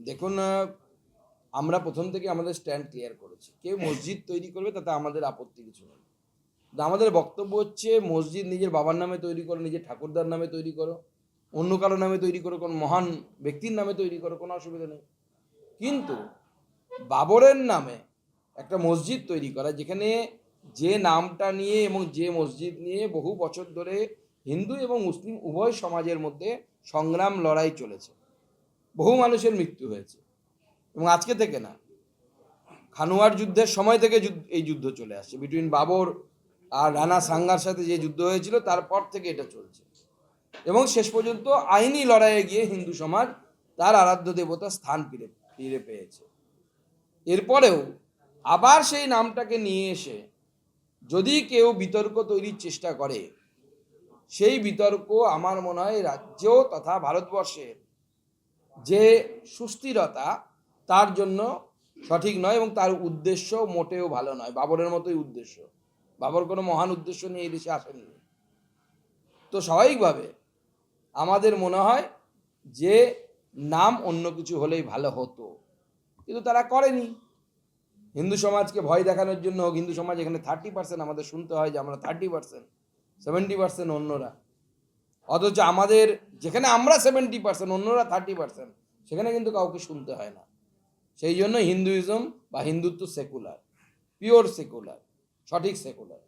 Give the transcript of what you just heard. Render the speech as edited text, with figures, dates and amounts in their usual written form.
দেখুন, আমরা প্রথম থেকে আমাদের স্ট্যান্ড ক্লিয়ার করেছি। কেউ মসজিদ তৈরি করবে তাতে আমাদের আপত্তি কিছু নেই। কিন্তু আমাদের বক্তব্য হচ্ছে মসজিদ নিজের বাবার নামে তৈরি করো, নিজের ঠাকুরদার নামে তৈরি করো, অন্য কারো নামে তৈরি করো, কোনো মহান ব্যক্তির নামে তৈরি করো, কোনো অসুবিধা নেই। কিন্তু বাবরের নামে একটা মসজিদ তৈরি করা, যেখানে যে নামটা নিয়ে এবং যে মসজিদ নিয়ে বহু বছর ধরে হিন্দু এবং মুসলিম উভয় সমাজের মধ্যে সংগ্রাম লড়াই চলেছে, বহু মানুষের মৃত্যু হয়েছে, এবং আজকে থেকে না, খানুয়ার যুদ্ধের সময় থেকে এই যুদ্ধ চলে আসছে বিটুইন বাবর আর রানা সাঙ্গার সাথে যে যুদ্ধ হয়েছিল তারপর থেকে এটা চলছে, এবং শেষ পর্যন্ত আইনি লড়াইয়ে গিয়ে হিন্দু সমাজ তার আরাধ্য দেবতার স্থান ফিরে পেয়েছে। এরপরেও আবার সেই নামটাকে নিয়ে এসে যদি কেউ বিতর্ক তৈরির চেষ্টা করে, সেই বিতর্ক আমার মনে হয় রাজ্য তথা ভারতবর্ষের যে সুস্থিরতা তার জন্য সঠিক নয়, এবং তার উদ্দেশ্য মোটেও ভালো নয়। বাবরের মতোই উদ্দেশ্য, বাবর কোনো মহান উদ্দেশ্য নিয়ে এই দেশে আসেননি। তো স্বাভাবিকভাবে আমাদের মনে হয় যে নাম অন্য কিছু হলেই ভালো হতো, কিন্তু তারা করেনি। হিন্দু সমাজকে ভয় দেখানোর জন্য হোক, হিন্দু সমাজ এখানে 30% আমাদের শুনতে হয় যে আমরা 30%, 70% অন্যরা, অথচ আমাদের যেখানে আমরা 70% অন্যরা 30%, সেখানে কিন্তু কাউকে শুনতে হয় না। সেই জন্য হিন্দুইজম বা হিন্দুত্ব সেকুলার, পিওর সেকুলার, সঠিক সেকুলার।